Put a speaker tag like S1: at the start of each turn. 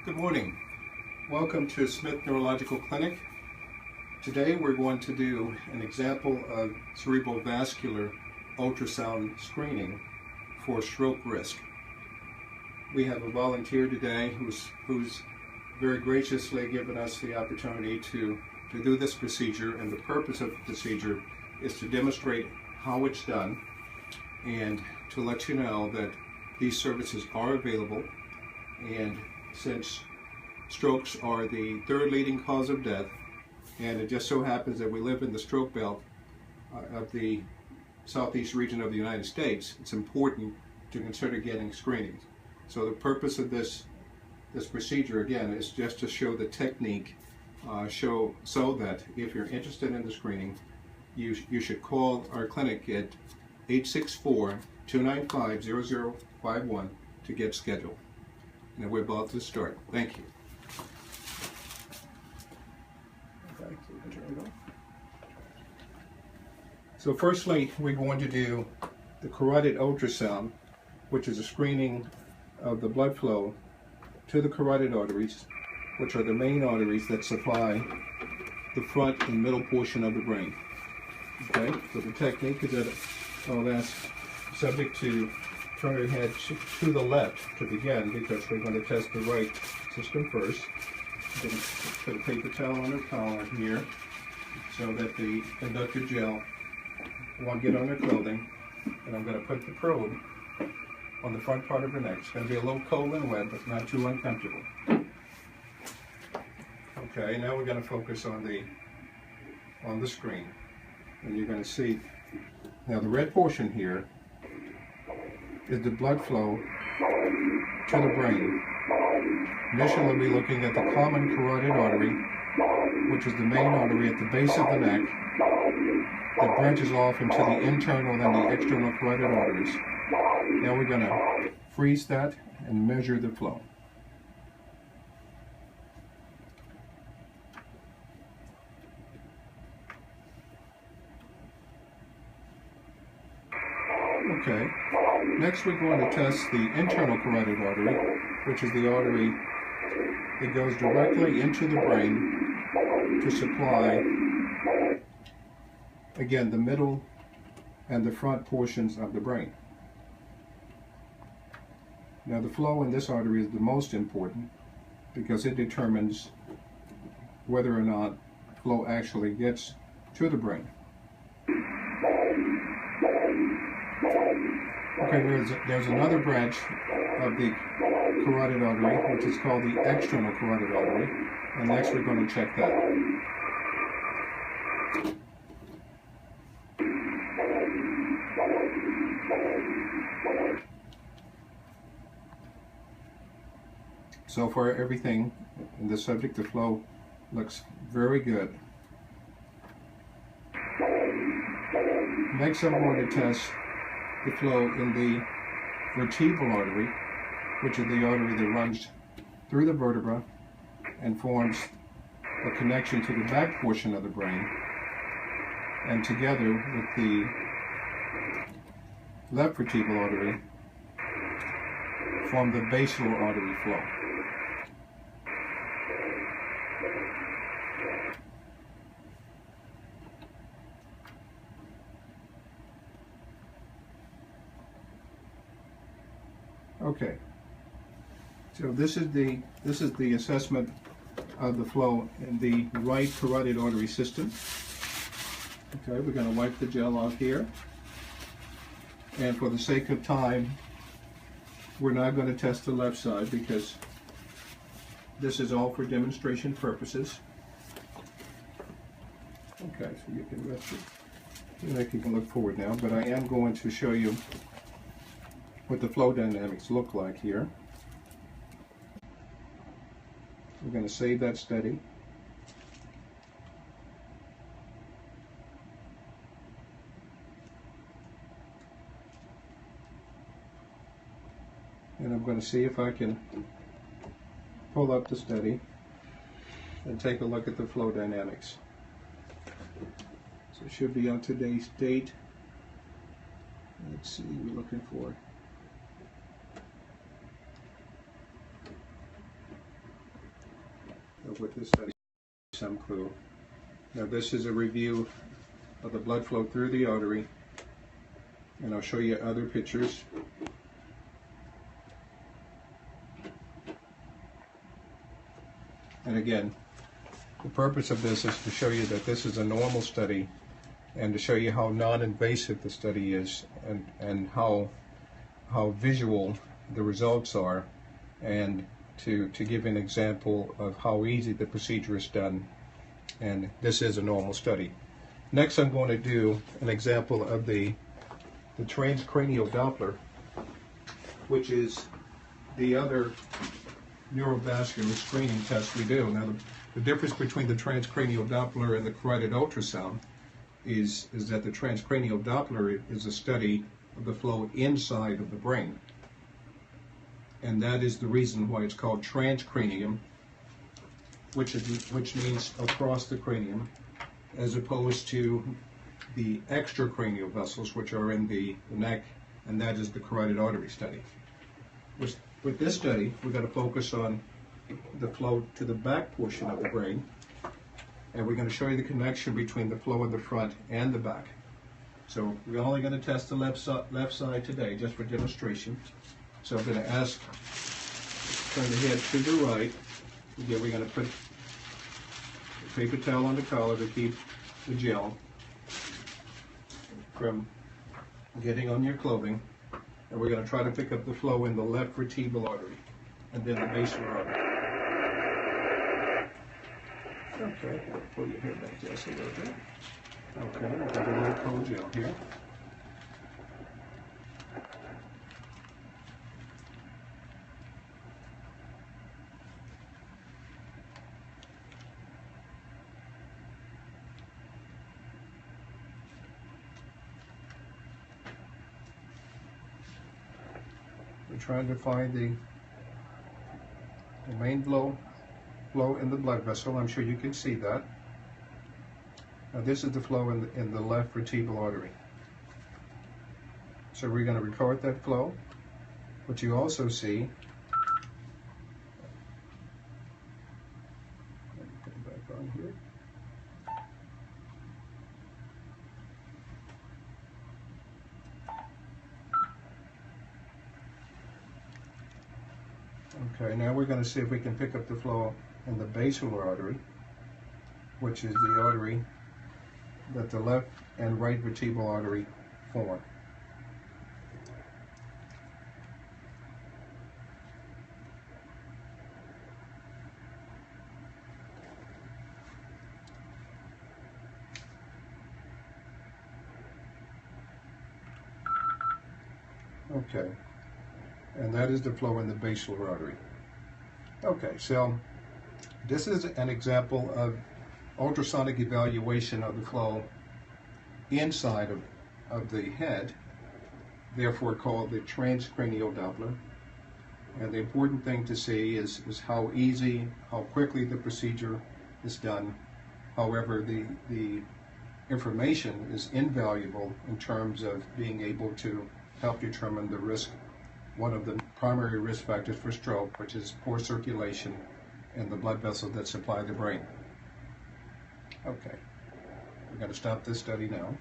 S1: Good morning. Welcome to Smith Neurological Clinic. Today we're going to do an example of cerebrovascular ultrasound screening for stroke risk. We have a volunteer today who's very graciously given us the opportunity to do this procedure, and the purpose of the procedure is to demonstrate how it's done and to let you know that these services are available. And since strokes are the third leading cause of death, and it just so happens that we live in the stroke belt of the southeast region of the United States, it's important to consider getting screenings. So the purpose of this procedure, again, is just to show the technique, so that if you're interested in the screening, you should call our clinic at 864-295-0051 to get scheduled. And we're about to start. Thank you. So firstly, we're going to do the carotid ultrasound, which is a screening of the blood flow to the carotid arteries, which are the main arteries that supply the front and middle portion of the brain. Okay, so the technique is that I'll ask the subject to turn her head to the left to begin, because we're going to test the right system first. I'm going to put a paper towel on her collar here so that the conductive gel won't get on her clothing, and I'm going to put the probe on the front part of her neck. It's going to be a little cold and wet, but not too uncomfortable. Okay, now we're going to focus on the screen, and you're going to see now the red portion here is the blood flow to the brain. Initially, we'll be looking at the common carotid artery, which is the main artery at the base of the neck that branches off into the internal and the external carotid arteries. Now we're going to freeze that and measure the flow. Okay, next we're going to test the internal carotid artery, which is the artery that goes directly into the brain to supply, again, the middle and the front portions of the brain. Now the flow in this artery is the most important because it determines whether or not flow actually gets to the brain. Okay, there's another branch of the carotid artery, which is called the external carotid artery, and next we're going to check that. So far, everything in this subject, the flow looks very good. Next, I'm going to test the flow in the vertebral artery, which is the artery that runs through the vertebra and forms a connection to the back portion of the brain, and together with the left vertebral artery form the basal artery flow. Okay, so this is the assessment of the flow in the right carotid artery system. Okay, we're going to wipe the gel off here, and for the sake of time, we're not going to test the left side because this is all for demonstration purposes. Okay, so you can rest it. You can look forward now, but I am going to show you what the flow dynamics look like here. We're going to save that study. And I'm going to see if I can pull up the study and take a look at the flow dynamics. So it should be on today's date. Let's see, we're looking for with this study some clue. Now this is a review of the blood flow through the artery, and I'll show you other pictures. And again, the purpose of this is to show you that this is a normal study and to show you how non-invasive the study is, and how visual the results are, and to give an example of how easy the procedure is done. And this is a normal study. Next, I'm going to do an example of the transcranial Doppler, which is the other neurovascular screening test we do. Now, the difference between the transcranial Doppler and the carotid ultrasound is that the transcranial Doppler is a study of the flow inside of the brain. And that is the reason why it's called transcranium, which means across the cranium, as opposed to the extracranial vessels, which are in the neck, and that is the carotid artery study. With this study, we're going to focus on the flow to the back portion of the brain, and we're going to show you the connection between the flow in the front and the back. So we're only going to test the left side today, just for demonstration. So I'm going to ask, turn the head to the right. Again, we're going to put a paper towel on the collar to keep the gel from getting on your clothing. And we're going to try to pick up the flow in the left vertebral artery and then the basilar artery. Okay, I'll pull your hair back just a little bit. Okay, we've got a little cold gel here. We're trying to find the main flow in the blood vessel. I'm sure you can see that. Now this is the flow in the left vertebral artery. So we're going to record that flow. What you also see, put it back on here. Okay, now we're going to see if we can pick up the flow in the basilar artery, which is the artery that the left and right vertebral artery form. Okay, and that is the flow in the basilar artery. Okay, so this is an example of ultrasonic evaluation of the flow inside of the head, therefore called the transcranial Doppler. And the important thing to see is how easy, how quickly the procedure is done. However, the information is invaluable in terms of being able to help determine the risk, one of the primary risk factors for stroke, which is poor circulation in the blood vessels that supply the brain. Okay, we're going to stop this study now.